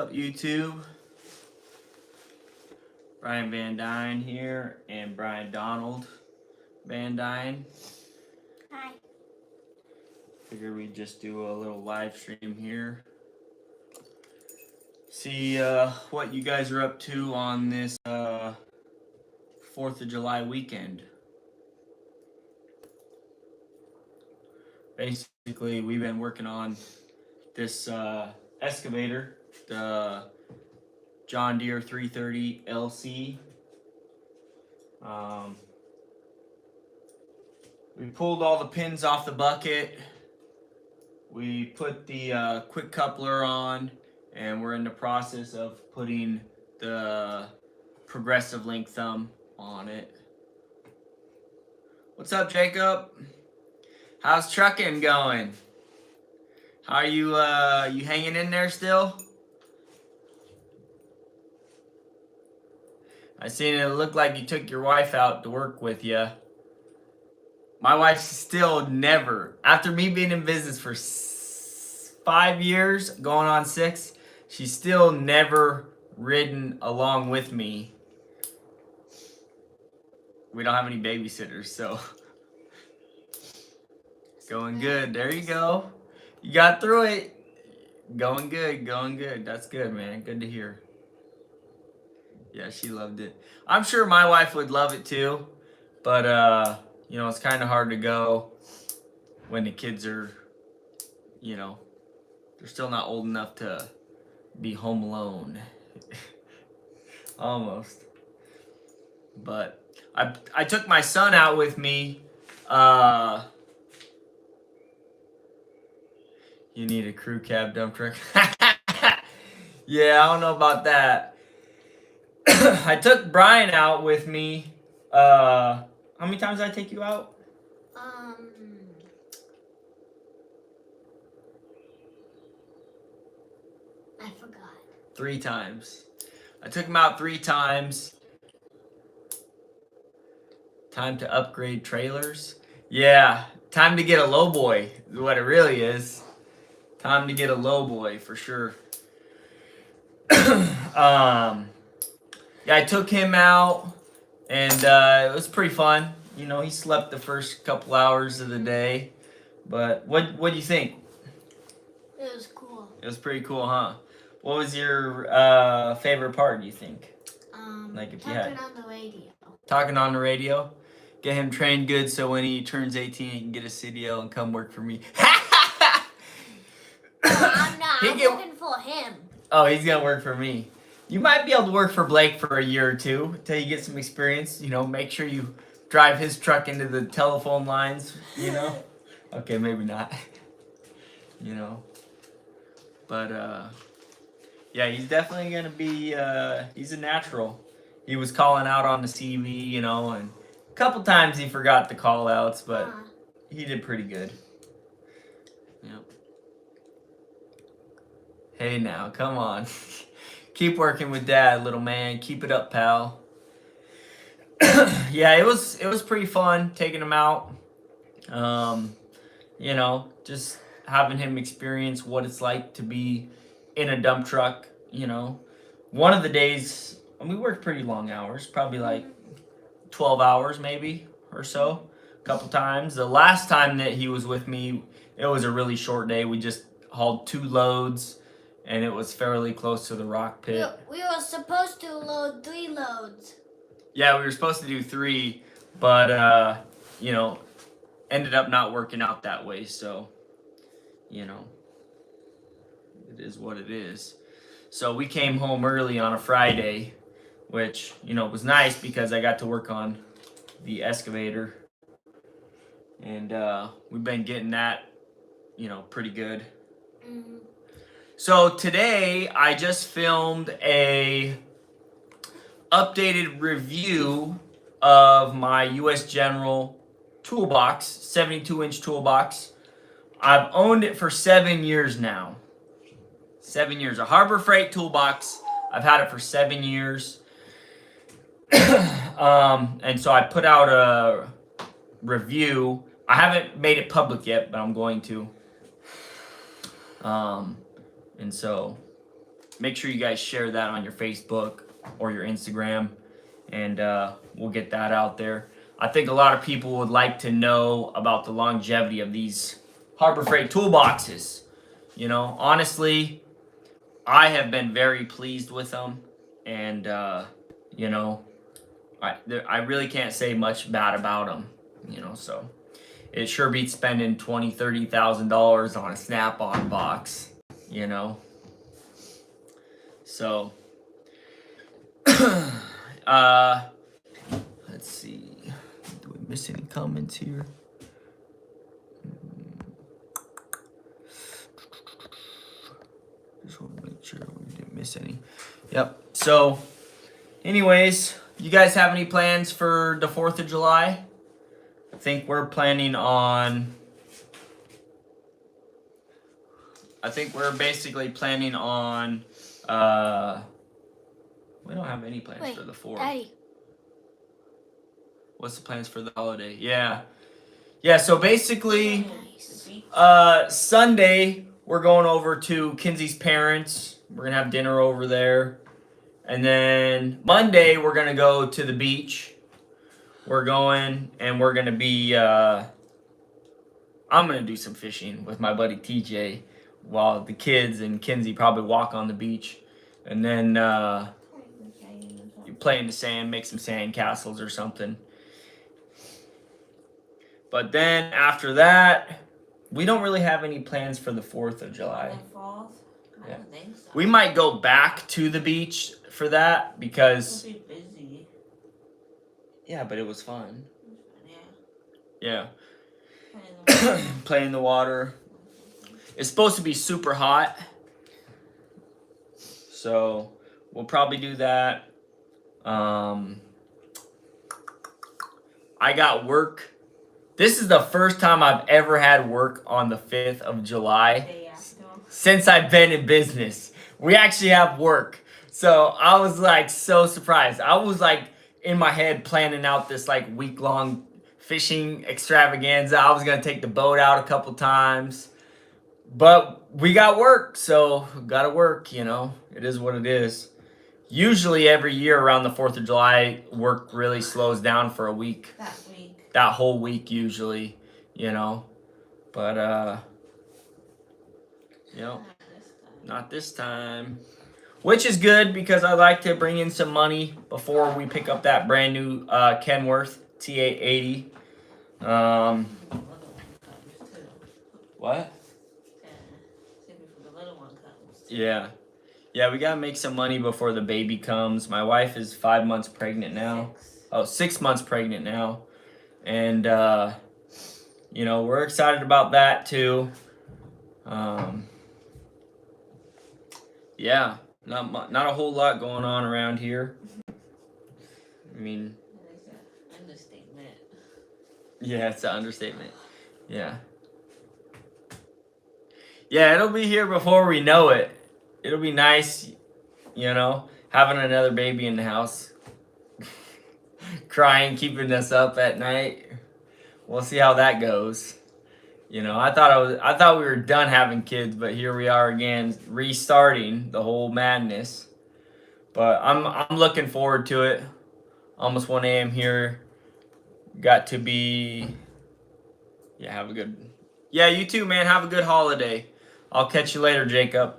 Up YouTube? Brian VANDUYN here and Brian Donald VANDUYN. Hi. Figure we'd just do a little live stream here. See what you guys are up to on this 4th of July weekend. Basically, we've been working on this excavator, the John Deere 330 LC. We pulled all the pins off the bucket. We put the quick coupler on, and we're in the process of putting the progressive link thumb on it. What's up, Jacob? How's trucking going? How are you? You hanging in there still? I seen it looked like you took your wife out to work with you. My wife's still never, after me being in business for 5 years, going on 6, she's still never ridden along with me. We don't have any babysitters, so going good. There you go. You got through it. Going good, going good. That's good, man. Good to hear. Yeah, she loved it. I'm sure my wife would love it too, but you know, it's kind of hard to go when the kids are, you know, they're still not old enough to be home alone. Almost. But I took my son out with me. You need a crew cab dump truck. Yeah, I don't know about that. I took Brian out with me. How many times did I take you out? I forgot. 3 times. I took him out 3 times. Time to upgrade trailers. Yeah, time to get a lowboy is what it really is. Time to get a lowboy for sure. Yeah, I took him out, and it was pretty fun. You know, he slept the first couple hours of the day. But what do you think? It was cool. It was pretty cool, huh? What was your favorite part, do you think? Like if you had talking on the radio. Talking on the radio? Get him trained good so when he turns 18 he can get a CDL and come work for me. I'm not. I'm working for him. Oh, he's gonna work for me. You might be able to work for Blake for a year or two until you get some experience. You know, make sure you drive his truck into the telephone lines, you know? Okay, maybe not. You know. But yeah, he's definitely gonna be he's a natural. He was calling out on the CV, you know, and a couple times he forgot the call outs, but he did pretty good. Yep. Hey now, come on. Keep working with Dad, little man. Keep it up, pal. Yeah, it was pretty fun taking him out. You know, just having him experience what it's like to be in a dump truck, you know. One of the days, we worked pretty long hours, probably like 12 hours maybe or so, a couple times. The last time that he was with me, it was a really short day. We just hauled 2 loads, and it was fairly close to the rock pit. We were supposed to load 3 loads. Yeah, we were supposed to do 3, but you know, ended up not working out that way, so you know, it is what it is. So we came home early on a Friday, which, you know, was nice because I got to work on the excavator. And we've been getting that, you know, pretty good. Mm-hmm. So today I just filmed a updated review of my US General toolbox, 72-inch toolbox. I've owned it for 7 years now. 7 years. A Harbor Freight toolbox. I've had it for 7 years. And so I put out a review. I haven't made it public yet, but I'm going to. And so make sure you guys share that on your Facebook or your Instagram, and we'll get that out there. I think a lot of people would like to know about the longevity of these Harbor Freight toolboxes. You know, honestly, I have been very pleased with them, and you know, I really can't say much bad about them. You know, so it sure beats spending $20,000-$30,000 on a Snap-on box. You know, so let's see. Do we miss any comments here? Just want to make sure we didn't miss any. Yep. So, anyways, you guys have any plans for the 4th of July? I think we're planning on. I think we're basically planning on. We don't have any plans for the 4th. Daddy. What's the plans for the holiday? Yeah. Yeah, so basically, Sunday, we're going over to Kinsey's parents. We're going to have dinner over there. And then Monday, we're going to go to the beach. We're going, and we're going to be, I'm going to do some fishing with my buddy TJ while the kids and Kinsey probably walk on the beach. And then you play in the sand, make some sand castles or something. But then after that, we don't really have any plans for the 4th of July. I don't think so. We might go back to the beach for that because. It'll be busy. Yeah, but it was fun. Yeah. Yeah. Play in the water. It's supposed to be super hot. So we'll probably do that. I got work. This is the first time I've ever had work on the 5th of July since I've been in business. We actually have work. So I was like so surprised. I was like in my head planning out this like week-long fishing extravaganza. I was going to take the boat out a couple times. But we got work, so gotta work, you know. It is what it is. Usually every year around the 4th of July, work really slows down for a week. That week. That whole week usually, you know. But, you know, not this time. Which is good because I like to bring in some money before we pick up that brand new Kenworth T880. What? Yeah. Yeah, we gotta make some money before the baby comes. My wife is 5 months pregnant now. 6 months pregnant now. And, you know, we're excited about that too. Yeah, not a whole lot going on around here. I mean... That's an understatement. Yeah, it's an understatement. Yeah. Yeah, it'll be here before we know it. It'll be nice, you know, having another baby in the house. Crying, keeping us up at night. We'll see how that goes. You know, I thought we were done having kids, but here we are again, restarting the whole madness. But I'm looking forward to it. Almost 1 a.m. here. Got to be... Yeah, have a good... Yeah, you too, man. Have a good holiday. I'll catch you later, Jacob.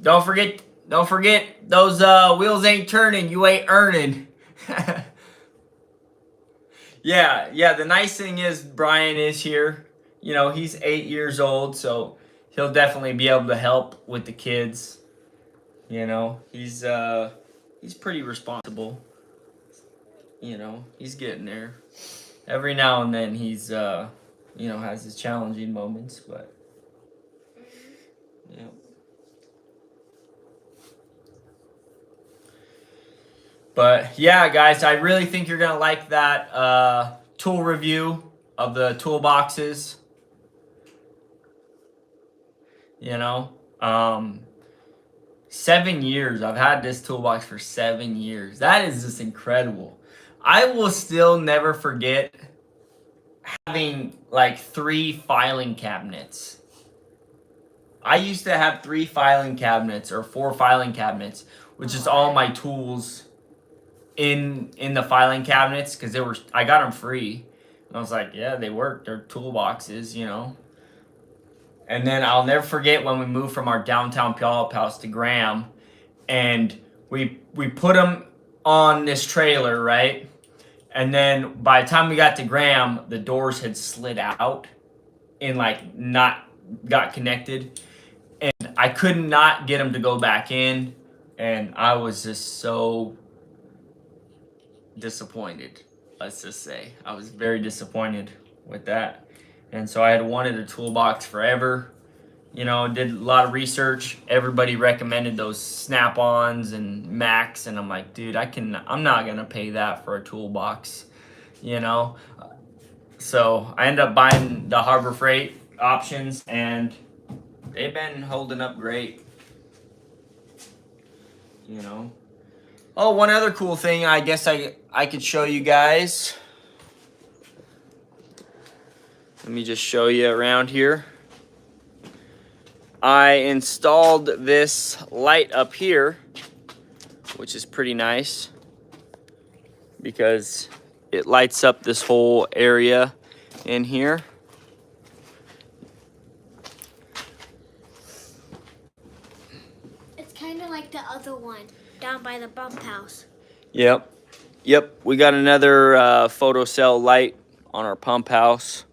Don't forget those wheels ain't turning, you ain't earning. Yeah, the nice thing is Brian is here. You know, he's 8 years old, so he'll definitely be able to help with the kids. You know, he's pretty responsible. You know, he's getting there. Every now and then he's you know, has his challenging moments, but yeah. But yeah, guys, I really think you're gonna like that tool review of the toolboxes. You know, 7 years. I've had this toolbox for 7 years. That is just incredible. I will still never forget having like 3 filing cabinets. I used to have 3 filing cabinets or 4 filing cabinets, which is all my tools in the filing cabinets because I got them free. And I was like, yeah, they work. They're toolboxes, you know. And then I'll never forget when we moved from our downtown Puyallup house to Graham, and we put them on this trailer, right? And then by the time we got to Graham, the doors had slid out and like not got connected, and I could not get them to go back in, and I was just so disappointed. Let's just say I was very disappointed with that, and so I had wanted a toolbox forever. You know, did a lot of research. Everybody recommended those Snap-ons and Macs, and I'm like, dude, I'm not gonna pay that for a toolbox, you know. So I ended up buying the Harbor Freight options, and they've been holding up great, you know. Oh, one other cool thing I guess I could show you guys. Let me just show you around here. I installed this light up here, which is pretty nice because it lights up this whole area in here. It's kind of like the other one down by the bump house. Yep. We got another photocell light on our pump house.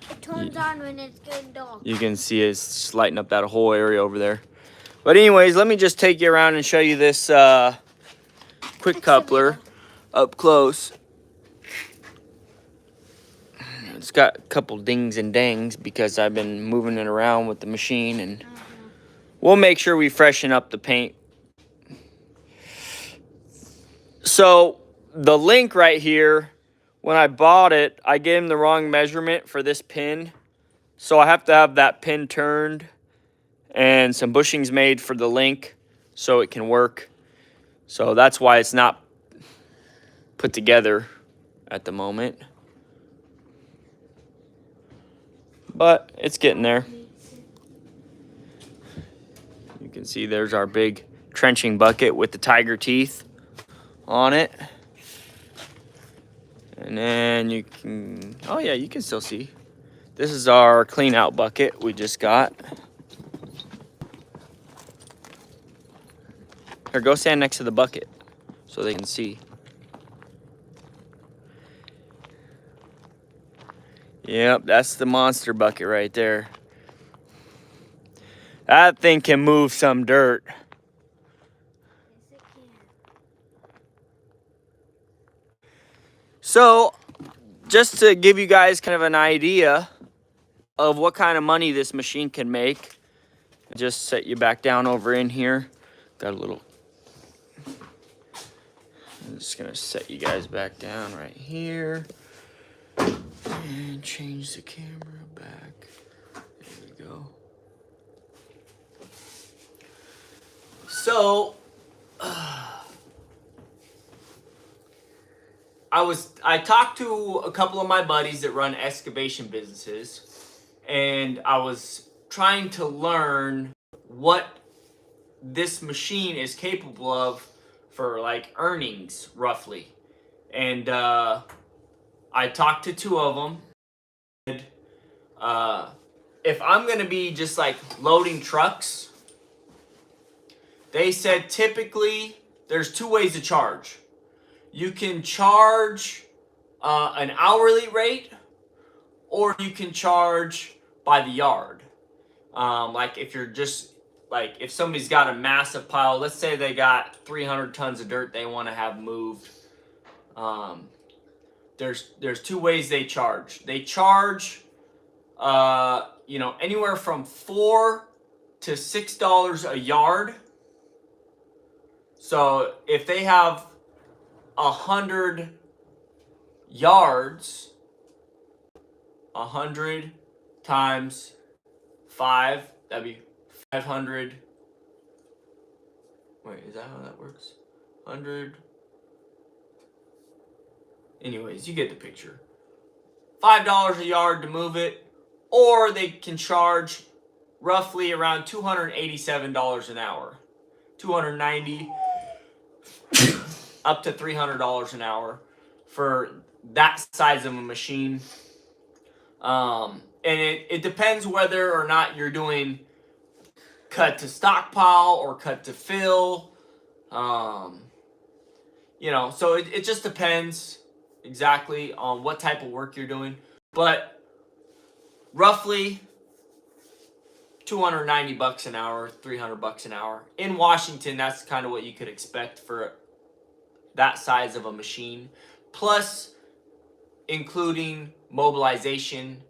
It turns on when it's getting dark. You can see it's just lighting up that whole area over there. But anyways, let me just take you around and show you this quick coupler up close. It's got a couple dings and dangs because I've been moving it around with the machine, and we'll make sure we freshen up the paint. So the link right here, when I bought it, I gave him the wrong measurement for this pin. So I have to have that pin turned and some bushings made for the link so it can work. So that's why it's not put together at the moment. But it's getting there. You can see there's our big trenching bucket with the tiger teeth on it. And then you can, oh yeah, you can still see. This is our clean out bucket we just got. Here, go stand next to the bucket so they can see. Yep, that's the monster bucket right there. That thing can move some dirt. So, just to give you guys kind of an idea of what kind of money this machine can make, just set you back down over in here. Got a little, I'm just gonna set you guys back down right here. And change the camera back. There we go. So, I talked to a couple of my buddies that run excavation businesses, and I was trying to learn what this machine is capable of for like earnings roughly. And I talked to 2 of them. If I'm gonna be just like loading trucks, they said typically there's 2 ways to charge. You can charge an hourly rate, or you can charge by the yard. Like if you're just, like if somebody's got a massive pile, let's say they got 300 tons of dirt they want to have moved. There's 2 ways they charge. They charge, you know, anywhere from $4 to $6 a yard. So if they have 100 yards, 100 times 5, that'd be 500. Wait, is that how that works? 100. Anyways, you get the picture. $5 a yard to move it, or they can charge roughly around $287 an hour. $290 up to $300 an hour for that size of a machine. And it depends whether or not you're doing cut to stockpile or cut to fill. You know, so it just depends exactly on what type of work you're doing. But roughly $290 an hour, $300 an hour. In Washington, that's kind of what you could expect for that size of a machine. Plus, including mobilization,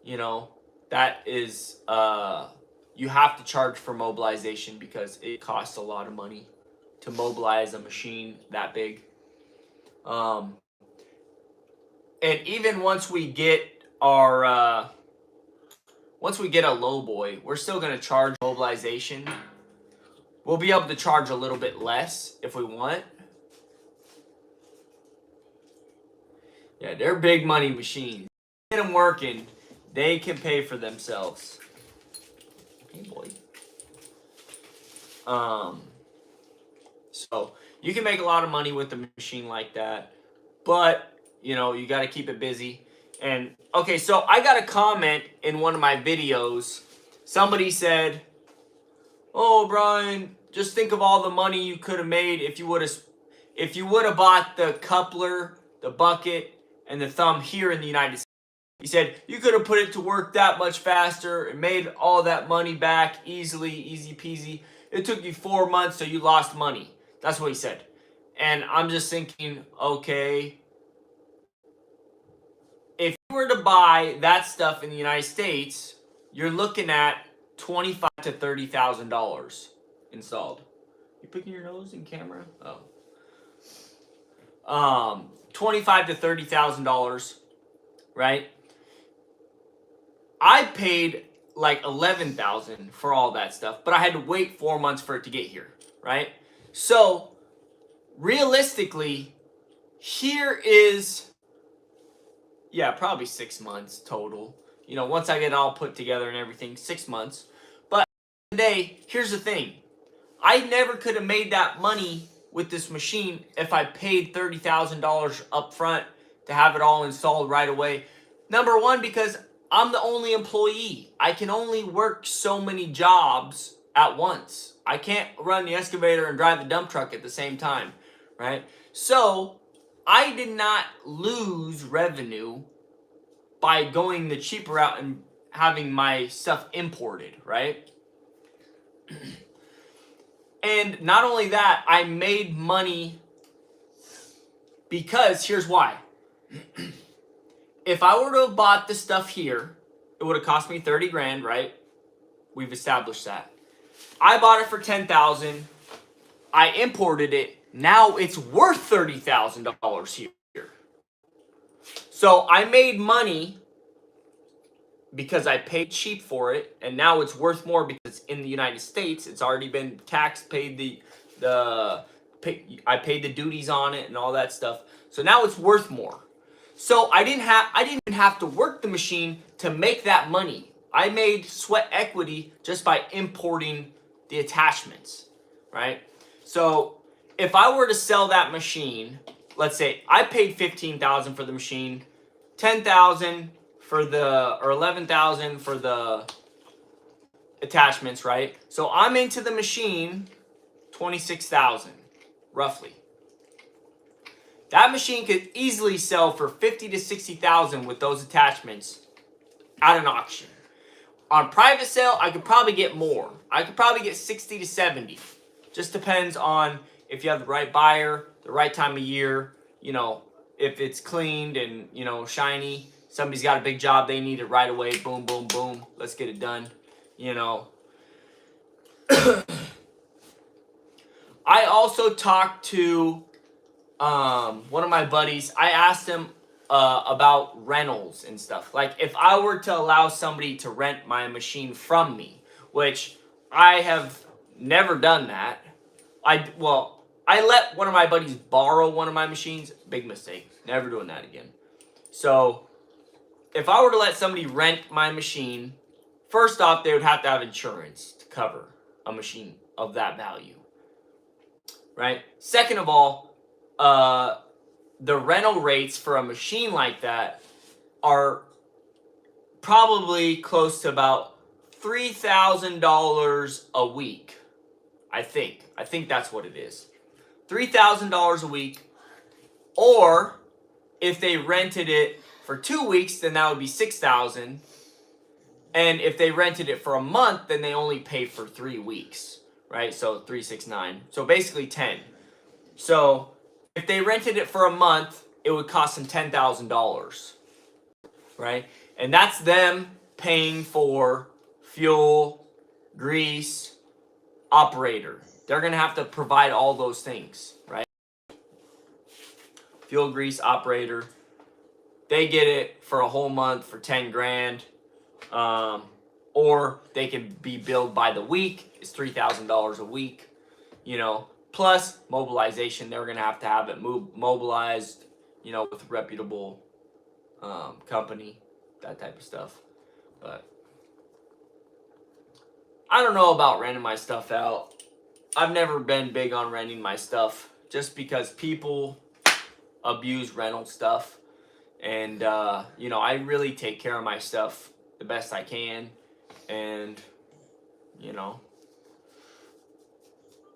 you know, that is, you have to charge for mobilization because it costs a lot of money to mobilize a machine that big. And even once we get our, once we get a low boy, we're still going to charge mobilization. We'll be able to charge a little bit less if we want. Yeah, they're big money machines. Get them working, they can pay for themselves. Hey, boy. So you can make a lot of money with a machine like that, but you know, you got to keep it busy. And okay, so I got a comment in one of my videos. Somebody said, "Oh, Brian, just think of all the money you could have made if you would have bought the coupler, the bucket, and the thumb here in the United States." He said, "You could have put it to work that much faster and made all that money back easily, easy peasy. It took you 4 months, so you lost money." That's what he said. And I'm just thinking, okay, if you were to buy that stuff in the United States, you're looking at $25,000 to $30,000 installed. You picking your nose in camera? Oh. $25,000 to $30,000, right? I paid like $11,000 for all that stuff, but I had to wait 4 months for it to get here, right? So realistically, here is, yeah, probably 6 months total. You know, once I get it all put together and everything, 6 months. But today, here's the thing. I never could have made that money with this machine if I paid $30,000 up front to have it all installed right away. Number one, because I'm the only employee. I can only work so many jobs at once. I can't run the excavator and drive the dump truck at the same time, right? So I did not lose revenue by going the cheaper route and having my stuff imported, right? And not only that, I made money because here's why. If I were to have bought the stuff here, it would have cost me 30 grand, right? We've established that. I bought it for 10,000. I imported it. Now it's worth $30,000 here. So I made money because I paid cheap for it, and now it's worth more because it's in the United States. It's already been taxed, I paid the duties on it and all that stuff. So now it's worth more. So I didn't even have to work the machine to make that money. I made sweat equity just by importing the attachments, right? So if I were to sell that machine, let's say I paid $15,000 for the machine, $10,000 for or $11,000 for the attachments, right? So I'm into the machine $26,000 roughly. That machine could easily sell for $50,000 to $60,000 with those attachments at an auction. On private sale, I could probably get more. I could probably get $60,000 to $70,000. Just depends on if you have the right buyer, the right time of year, you know, if it's cleaned and, you know, shiny. Somebody's got a big job, they need it right away. Boom, boom, boom. Let's get it done, you know. I also talked to one of my buddies. I asked him about rentals and stuff. Like if I were to allow somebody to rent my machine from me, which I have never done that. I let one of my buddies borrow one of my machines. Big mistake. Never doing that again. So if I were to let somebody rent my machine first off, they would have to have insurance to cover a machine of that value, right? Second of all, the rental rates for a machine like that are probably close to about $3,000 a week. I think that's what it is. $3,000 a week. Or if they rented it for 2 weeks, then that would be $6,000. And if they rented it for a month, then they only pay for 3 weeks, right? So 3, 6, 9. So basically 10. So if they rented it for a month, it would cost them $10,000, right? And that's them paying for fuel, grease, operator. They're going to have to provide all those things, right? Fuel, grease, operator. They get it for a whole month for 10 grand. Or they can be billed by the week. It's $3,000 a week, you know, plus mobilization. They're going to have it mobilized, you know, with a reputable company, that type of stuff. But I don't know about renting my stuff out. I've never been big on renting my stuff just because people abuse rental stuff. And, you know, I really take care of my stuff the best I can. And, you know,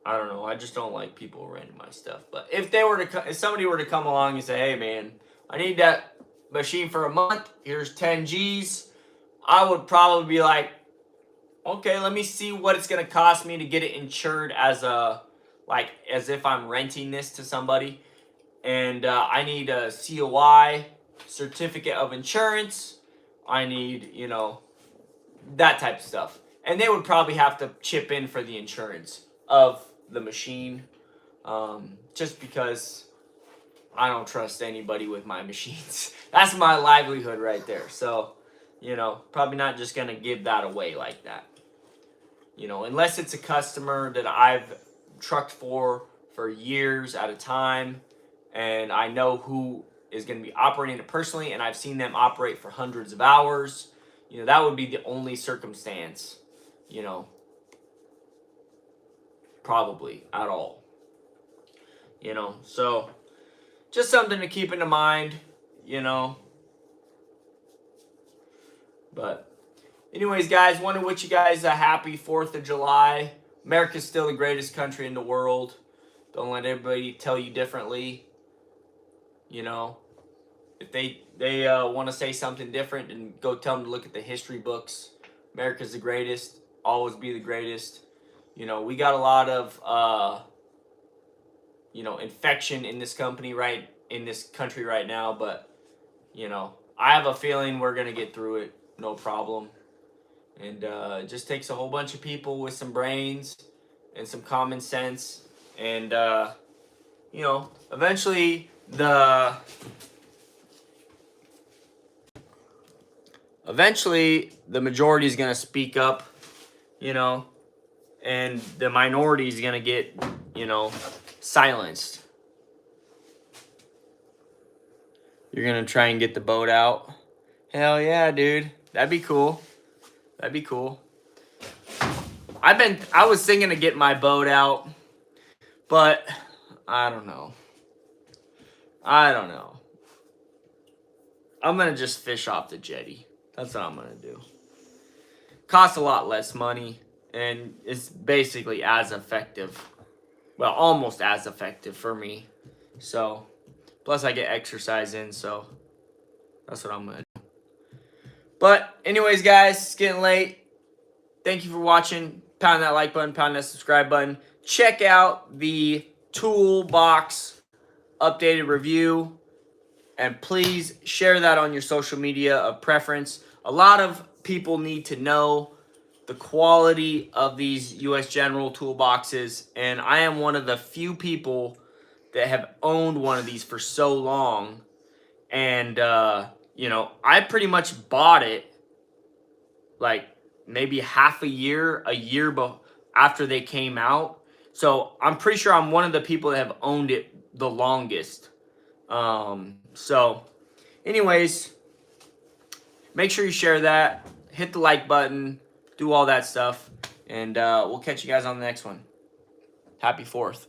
I don't know. I just don't like people renting my stuff. But if somebody were to come along and say, hey, man, I need that machine for a month. Here's 10 G's. I would probably be like, okay, let me see what it's going to cost me to get it insured as if I'm renting this to somebody. And I need a COI, certificate of insurance. I need, you know, that type of stuff. And they would probably have to chip in for the insurance of the machine. Just because I don't trust anybody with my machines. That's my livelihood right there. So, you know, probably not just going to give that away like that. You know, unless it's a customer that I've trucked for years at a time. And I know who is going to be operating it personally. And I've seen them operate for hundreds of hours. You know, that would be the only circumstance, you know, probably at all. You know, so just something to keep into mind, you know. But anyways, guys, want to wish you guys a happy 4th of July. America's still the greatest country in the world. Don't let everybody tell you differently. You know, if they want to say something different, and go tell them to look at the history books. America's the greatest. Always be the greatest. You know, we got a lot of you know, infection in this country right now, but you know, I have a feeling we're gonna get through it, no problem. And it just takes a whole bunch of people with some brains and some common sense, and you know, eventually the majority is gonna speak up, you know, and the minority is gonna get, you know, silenced. You're gonna try and get the boat out? Hell yeah, dude. That'd be cool. That'd be cool. I was thinking of getting my boat out, but I don't know. I'm gonna just fish off the jetty. That's what I'm gonna do. Costs a lot less money, and it's basically as effective. Well, almost as effective for me. So, plus I get exercise in, so that's what I'm gonna do. But anyways, guys, it's getting late. Thank you for watching. Pound that like button, pound that subscribe button. Check out the toolbox updated review, and please share that on your social media of preference. A lot of people need to know the quality of these U.S. General toolboxes, and I am one of the few people that have owned one of these for so long. And you know, I pretty much bought it like maybe half a year after they came out. So I'm pretty sure I'm one of the people that have owned it the longest. So anyways, make sure you share that. hit the like button, do all that stuff, and we'll catch you guys on the next one. Happy 4th.